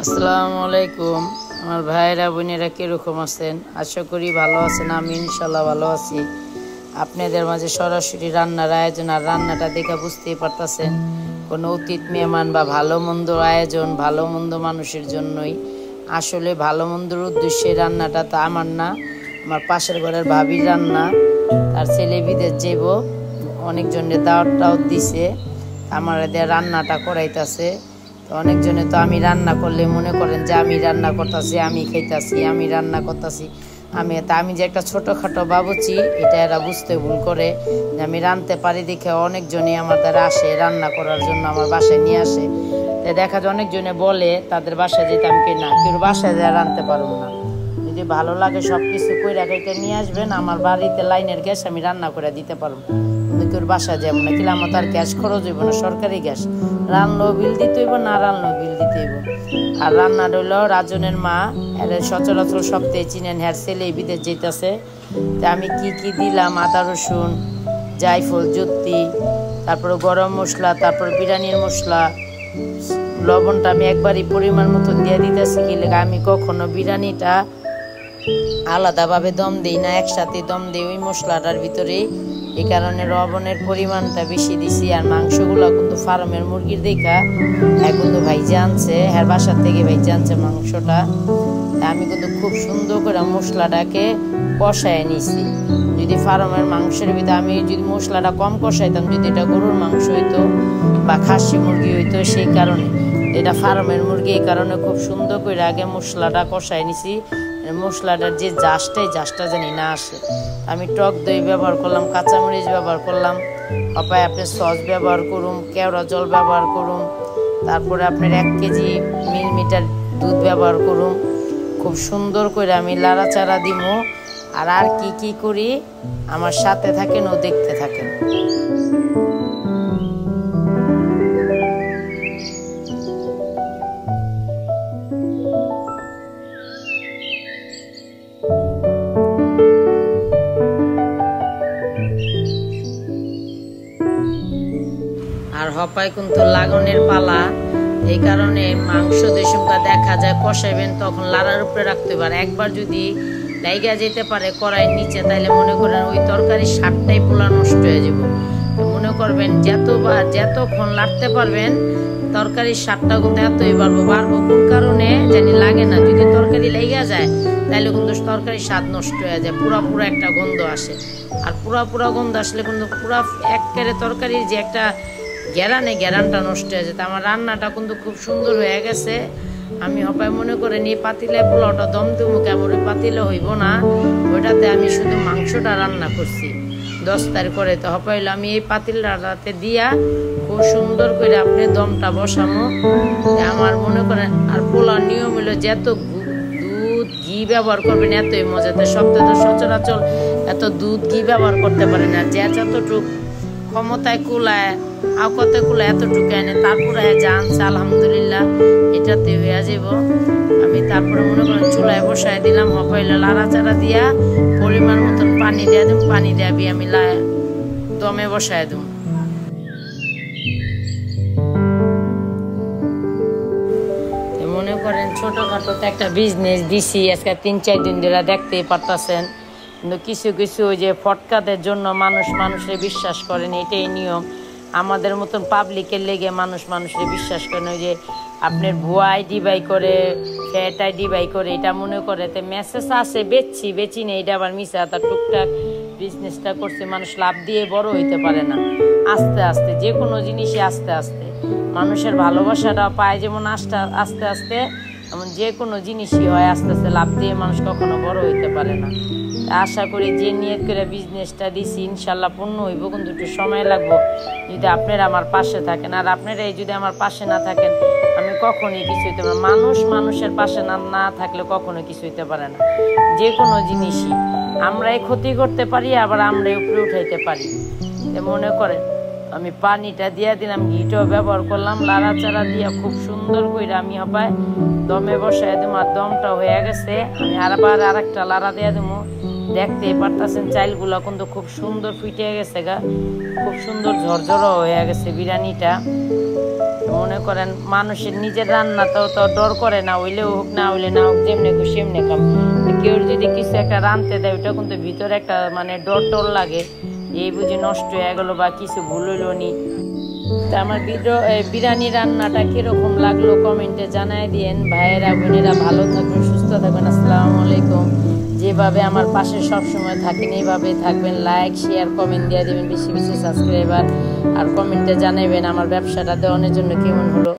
আসসালামু আলাইকুম আমার ভাইরা বোনেরা কিরকম আছেন? আশা করি ভালো আছেন। আমি ইনশাল্লাহ ভালো আছি। আপনাদের মাঝে সরাসরি রান্নার আয়োজন, আর রান্নাটা দেখে বুঝতেই পারতেছেন কোনো অতিথি মেহমান বা ভালো মন্দ আয়োজন ভালো মন্দ মানুষের জন্যই। আসলে ভালো মন্দর উদ্দেশ্যে রান্নাটা তো আমার না, আমার পাশের ঘরের ভাবির রান্না। তার ছেলে বিদেশ যাব, অনেকজনের দাওয়াত দিছে, আমার এদের রান্নাটা করাইতেছে। তো অনেকজনে তো আমি রান্না করলে মনে করেন যে আমি রান্না করতেছি, আমি খাইতেছি, আমি রান্না করতেছি। আমি যে একটা ছোটোখাটো বাবুচি, এটা এরা বুঝতে ভুল করে যে আমি রাঁধতে পারি দেখে অনেকজনই আমার দ্বারা আসে রান্না করার জন্য, আমার বাসায় নিয়ে আসে। তো দেখা যায় অনেকজনে বলে তাদের বাসায় যেতাম কি না, কেউ বাসায় যায় রাঁধতে পারবো না। যদি ভালো লাগে সব কিছু কইরা খাইতে নিয়ে আসবেন, আমার বাড়িতে লাইনের গ্যাস আমি রান্না করে দিতে পারবো। কিন্তু কেউ বাসায় যাবো না, কিনা আমার তার গ্যাস খরচ হইব না, সরকারি গ্যাস। রান্নাও বিল দিতে হইব, না রান্নাও বিল দিতে হইব। আর রান্না রইল রাজনের মা, এর সচরাচর সপ্তাহে চিনেন, হ্যার ছেলে বিদেশ যেতেছে। তা আমি কি কি দিলাম, আদা রসুন, জায়ফল, জুত্তি, তারপরে গরম মশলা, তারপর বিরিয়ানির মশলা, লবণটা আমি একবারই পরিমাণ মতন দিয়ে দিতেছি। কি লেগে আমি কখনো বিরিয়ানিটা আলাদাভাবে দম দিই না, একসাথে দম দিই ওই মশলাটার ভিতরে। এই কারণে লবণের পরিমাণটা বেশি দিছি। আর মাংসগুলো কিন্তু ফার্মের মুরগির দেখা কিন্তু ভাইজা আনছে, হ্যাঁ বাসার থেকে ভাইজা আনছে মাংসটা। আমি কিন্তু খুব সুন্দর করে মশলাটাকে কষায় নিছি। যদি ফার্মের মাংসের ভিতরে আমি যদি মশলাটা কম কষাইতাম, যদি এটা গরুর মাংস হইতো বা খাসি মুরগি হইতো, সেই কারণে এটা ফার্মের মুরগি, এই কারণে খুব সুন্দর করে আগে মশলাটা কষায় নিছি। মশলাটার যে জাসটা জানি না আসে। আমি টক দই ব্যবহার করলাম, কাঁচামরিচ ব্যবহার করলাম, অপায় আপনি সস ব্যবহার করুন, কেওড়া জল ব্যবহার করুন, তারপরে আপনার 1 কেজি মিলিমিটার দুধ ব্যবহার করুন। খুব সুন্দর করে আমি লাড়াচাড়া দিব। আর কি কি করি আমার সাথে থাকেন ও দেখতে থাকেন। আর হপায় কিন্তু লাগানোর পালা, এই কারণে মাংস দেশমটা দেখা যায় কষাইবেন তখন লাড়ার উপরে রাখতে পারে। একবার যদি লাইগা যেতে পারে কড়াইয়ের নিচে, তাইলে মনে করেন ওই তরকারির স্বাদটাই পোলা নষ্ট হয়ে যাব। মনে করবেন যতক্ষণ লাগতে পারবেন তরকারির স্বাদটা কিন্তু এতই বাড়বো। কোন কারণে জানি লাগে না, যদি তরকারি লেগা যায় তাহলে কিন্তু তরকারির স্বাদ নষ্ট হয়ে যায়, পুরা একটা গন্ধ আসে। আর পুরা গন্ধ আসলে কিন্তু পুরা একেবারে তরকারির যে একটা গ্যারানটা নষ্ট হয়ে যেত। আমার রান্নাটা কিন্তু খুব সুন্দর হয়ে গেছে। আমি হপায় মনে করেন এই পাতিলে পোলাওটা দম দেবো, কেমন ওই পাতিলে হইব না, ওইটাতে আমি শুধু মাংসটা রান্না করছি 10 তারিখ করে। তো হপাইলে আমি এই পাতিলটাতে দিয়া খুব সুন্দর করে আপনি দমটা বসামো। আমার মনে করেন আর পোলাও নিয়ম হলো যত দুধ ঘি ব্যবহার করবেন এতই মজাতে। সপ্তাহে তো সচরাচর এত দুধ ঘি ব্যবহার করতে পারে না, যে যতটুকু ক্ষমতায় কুলায় আওকতে কুলায় এতটুকু এনে তারপরে জানছে আলহামদুলিল্লাহ এটাতে হয়ে যাব। আমি তারপরে মনে করেন চুলায় বসায় দিলাম, হপাইলে লাড়াচাড়া দিয়া পরিমাণ মতন পানি দিয়ে দেব। পানি দিয়ে আমি দমে বসায় দেব। মনে করেন ছোটখাটো তো একটা বিজনেস দিছি আজকে 3-4 দিন ধরে, দেখতেই পারতেছেন। কিন্তু কিছু ওই যে ফটকাদের জন্য মানুষের বিশ্বাস করেন, এটাই নিয়ম। আমাদের মতন পাবলিকের লেগে মানুষের বিশ্বাস করেন। ওই যে আপনার ভুয়া আইডি বাই করে, ফ্যাট আইডি বাই করে, এটা মনে করে মেসেজ আসে বেচি নেই, এটা আবার মিশা। তার টুকটাক বিজনেসটা করছে, মানুষ লাভ দিয়ে বড় হইতে পারে না। আস্তে আস্তে যে কোনো জিনিসই আস্তে আস্তে মানুষের ভালোবাসাটা পায়, যেমন আস্তে আস্তে এমন যে কোনো জিনিসই হয় আস্তে আস্তে। লাভ দিয়ে মানুষ কখনো বড় হইতে পারে না। আশা করি যে নিয়ত করে বিজনেসটা দিছি ইনশাল্লাহ পূর্ণ হইব, কিন্তু একটু সময় লাগবো যদি আপনারা আমার পাশে থাকেন। আর আপনারাই যদি আমার পাশে না থাকেন আমি কখনোই কিছু হইতে পারে। মানুষের পাশে না থাকলে কখনো কিছু হইতে পারে না। যে কোনো জিনিসই আমরাই ক্ষতি করতে পারি, আবার আমরাই উপরে উঠাইতে পারি। মনে করেন আমি পানিটা দিয়ে দিলাম, ঘিটাও ব্যবহার করলাম, লাড়াচাড়া দিয়ে খুব সুন্দর করে আমি হপায় দমে বসাই দেবো। আর দমটা হয়ে গেছে, আমি আবার আরেকটা লাড়া দিয়ে দেবো। দেখতেই পারতেছেন চাইলগুলো কিন্তু খুব সুন্দর ফুটে গেছে খুব সুন্দর ঝরঝরও হয়ে গেছে বিরিয়ানিটা। মনে করেন মানুষের নিজের রান্নাতেও তো ডর করে, না হইলেও হোক না হইলে না হোক, যেমনি খুশি এমনি খাম। কেউ যদি কিছু একটা রাঁধতে দেয় ওটা কিন্তু ভিতরে একটা মানে ডর টর লাগে, এই বুঝি নষ্ট হয়ে গেলো বা কিছু ভুল হইলো নি। তা আমার বিরিয়ানি রান্নাটা কিরকম লাগলো কমেন্টে জানাই দিয়েন। ভাইয়েরা বোনেরা ভালো থাকবেন, সুস্থ থাকবেন। আসসালামু আলাইকুম। যেভাবে আমার পাশে সবসময় থাকেন এইভাবেই থাকবেন। লাইক শেয়ার কমেন্ট দিয়ে দেবেন, বেশি বেশি সাবস্ক্রাইবার আর কমেন্টে জানাবেন আমার ব্যবসাটা দেওয়ানোর জন্য কেমন হলো।